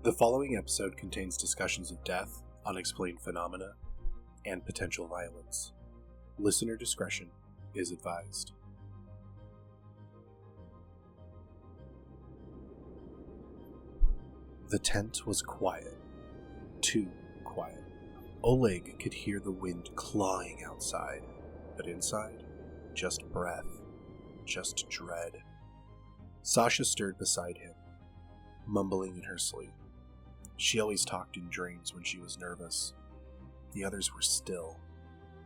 The following episode contains discussions of death, unexplained phenomena, and potential violence. Listener discretion is advised. The tent was quiet. Too quiet. Oleg could hear the wind clawing outside, but inside, just breath, just dread. Sasha stirred beside him, mumbling in her sleep. She always talked in dreams when she was nervous. The others were still,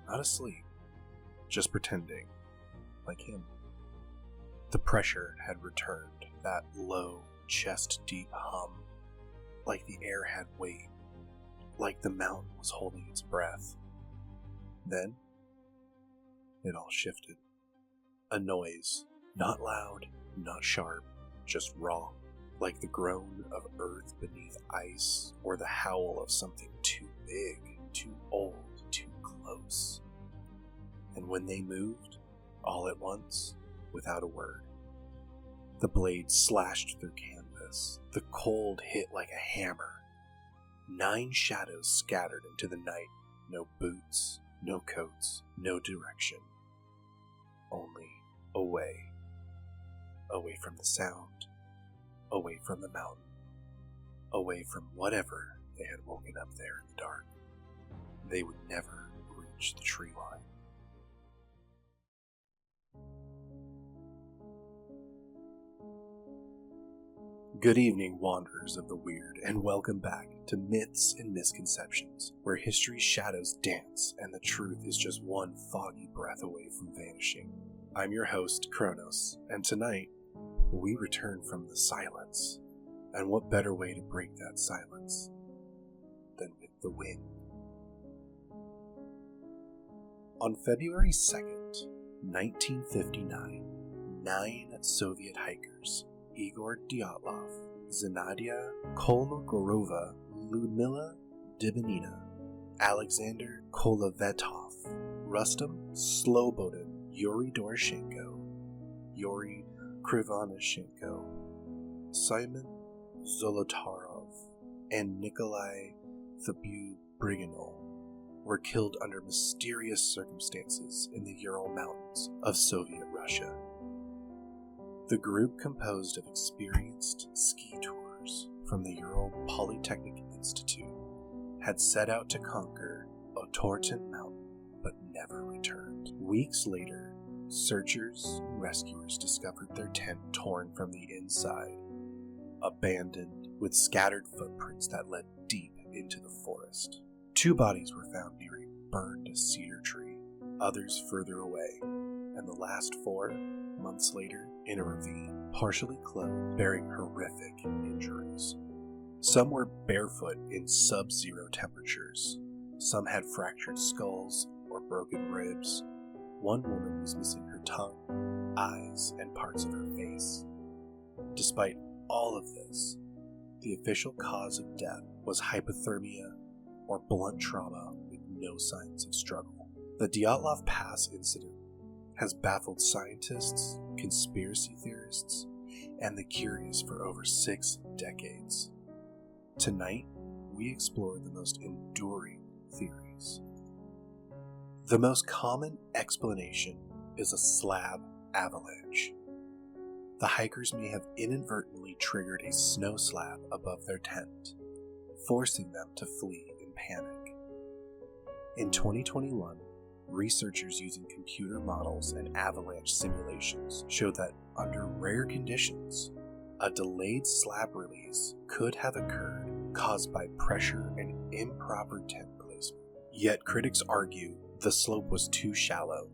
not asleep, just pretending, like him. The pressure had returned, that low, chest-deep hum, like the air had weight, like the mountain was holding its breath. Then, it all shifted. A noise, not loud, not sharp, just raw, like the groan of earth beneath ice or the howl of something too big, too old, too close. And when they moved, all at once, without a word, the blade slashed through canvas. The cold hit like a hammer. 9 shadows scattered into the night. No boots, no coats, no direction. Only away. Away from the sound. Away from the mountain. Away from whatever they had woken up there in the dark. They would never reach the tree line. Good evening, wanderers of the weird, and welcome back to Myths and Misconceptions, where history's shadows dance and the truth is just one foggy breath away from vanishing. I'm your host, Kronos, and tonight, we return from the silence. And what better way to break that silence than with the wind? On February 2nd, 1959, 9 Soviet hikers, Igor Dyatlov, Zinaida Kolmogorova, Ludmila Dibinina, Alexander Kolovetov, Rustam Slobodin, Yuri Doroshenko, Yuri Krivonishenko, Simon Zolotarov, and Nikolai Briganol were killed under mysterious circumstances in the Ural Mountains of Soviet Russia. The group, composed of experienced ski tours from the Ural Polytechnic Institute, had set out to conquer Otorten Mountain, but never returned. Weeks later, searchers and rescuers discovered their tent torn from the inside, abandoned, with scattered footprints that led deep into the forest. 2 bodies were found near a burned cedar tree, others further away, and the last 4, months later, in a ravine, partially clothed, bearing horrific injuries. Some were barefoot in sub-zero temperatures. Some had fractured skulls or broken ribs. One woman was missing her tongue, eyes, and parts of her face. Despite all of this, the official cause of death was hypothermia or blunt trauma with no signs of struggle. The Dyatlov Pass incident has baffled scientists, conspiracy theorists, and the curious for over 6 decades. Tonight, we explore the most enduring theories. The most common explanation is a slab avalanche. The hikers may have inadvertently triggered a snow slab above their tent, forcing them to flee in panic. In 2021, researchers using computer models and avalanche simulations showed that under rare conditions, a delayed slab release could have occurred, caused by pressure and improper tent placement. Yet critics argue the slope was too shallow,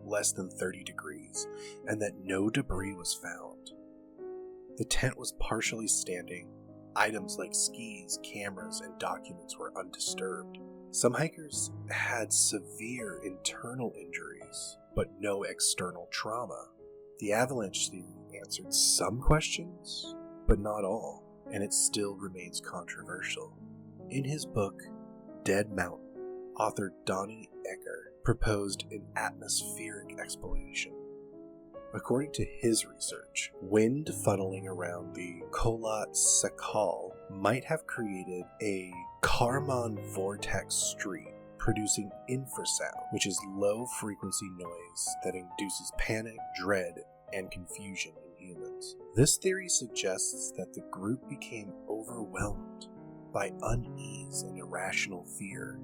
less than 30 degrees, and that no debris was found. The tent was partially standing. Items like skis, cameras, and documents were undisturbed. Some hikers had severe internal injuries, but no external trauma. The avalanche theory answered some questions, but not all, and it still remains controversial. In his book, Dead Mountain, author Donnie Ecker proposed an atmospheric explanation. According to his research, wind funneling around the Kholat Sekal might have created a Kármán vortex stream, producing infrasound, which is low-frequency noise that induces panic, dread, and confusion in humans. This theory suggests that the group became overwhelmed by unease and irrational fear,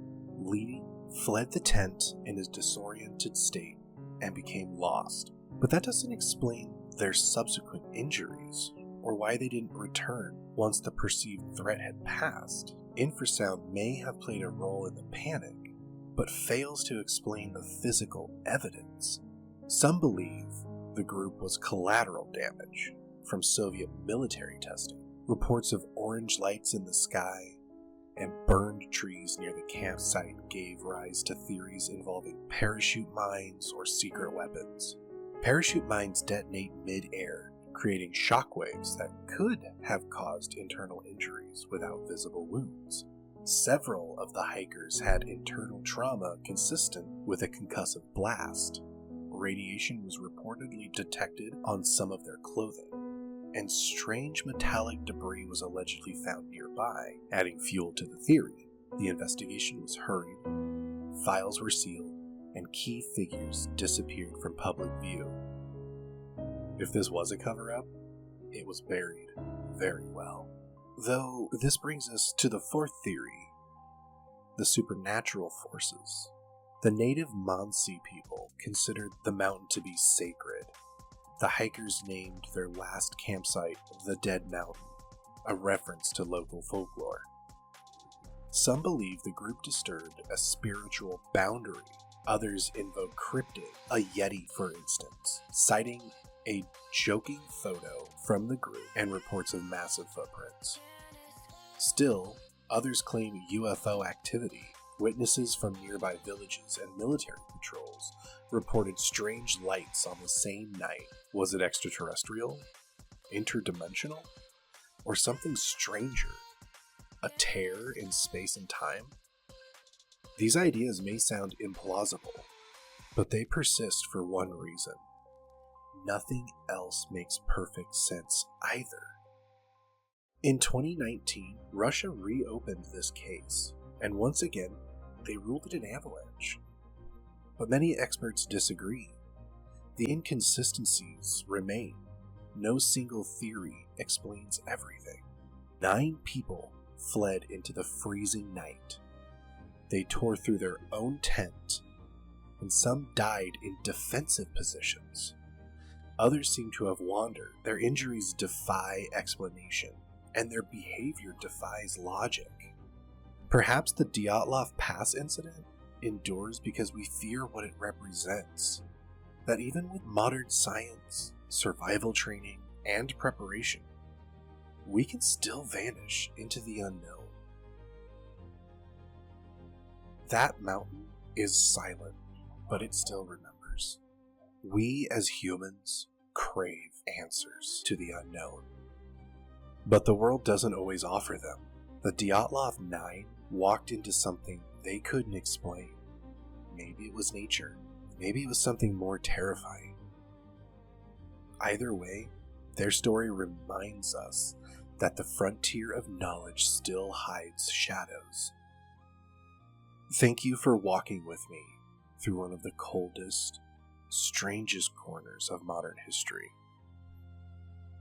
fled the tent in a disoriented state, and became lost. But that doesn't explain their subsequent injuries, or why they didn't return once the perceived threat had passed. Infrasound may have played a role in the panic, but fails to explain the physical evidence. Some believe the group was collateral damage from Soviet military testing. Reports of orange lights in the sky and burned trees near the campsite gave rise to theories involving parachute mines or secret weapons. Parachute mines detonate mid-air, creating shockwaves that could have caused internal injuries without visible wounds. Several of the hikers had internal trauma consistent with a concussive blast. Radiation was reportedly detected on some of their clothing, and strange metallic debris was allegedly found nearby, adding fuel to the theory. The investigation was hurried, files were sealed, and key figures disappeared from public view. If this was a cover-up, it was buried very well. Though this brings us to the fourth theory, the supernatural forces. The native Mansi people considered the mountain to be sacred. The hikers named their last campsite the Dead Mountain, a reference to local folklore. Some believe the group disturbed a spiritual boundary. Others invoke cryptid, a yeti for instance, citing a joking photo from the group and reports of massive footprints. Still, others claim UFO activity. Witnesses from nearby villages and military patrols reported strange lights on the same night. Was it extraterrestrial, interdimensional, or something stranger? A tear in space and time? These ideas may sound implausible, but they persist for one reason. Nothing else makes perfect sense either. In 2019, Russia reopened this case, and once again, they ruled it an avalanche. But many experts disagree. The inconsistencies remain. No single theory explains everything. 9 people fled into the freezing night. They tore through their own tent, and some died in defensive positions. Others seem to have wandered. Their injuries defy explanation, and their behavior defies logic. Perhaps the Dyatlov Pass incident endures because we fear what it represents. That even with modern science, survival training, and preparation, we can still vanish into the unknown. That mountain is silent, but it still remembers. We as humans crave answers to the unknown. But the world doesn't always offer them. The Dyatlov 9 walked into something they couldn't explain. Maybe it was nature. Maybe it was something more terrifying. Either way, their story reminds us that the frontier of knowledge still hides shadows. Thank you for walking with me through one of the coldest, strangest corners of modern history.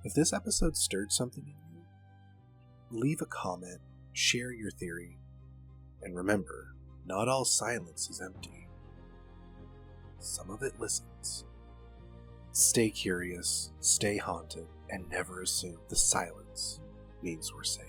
If this episode stirred something in you, leave a comment, share your theory, and remember, not all silence is empty. Some of it listens. Stay curious, stay haunted, and never assume the silence means we're safe.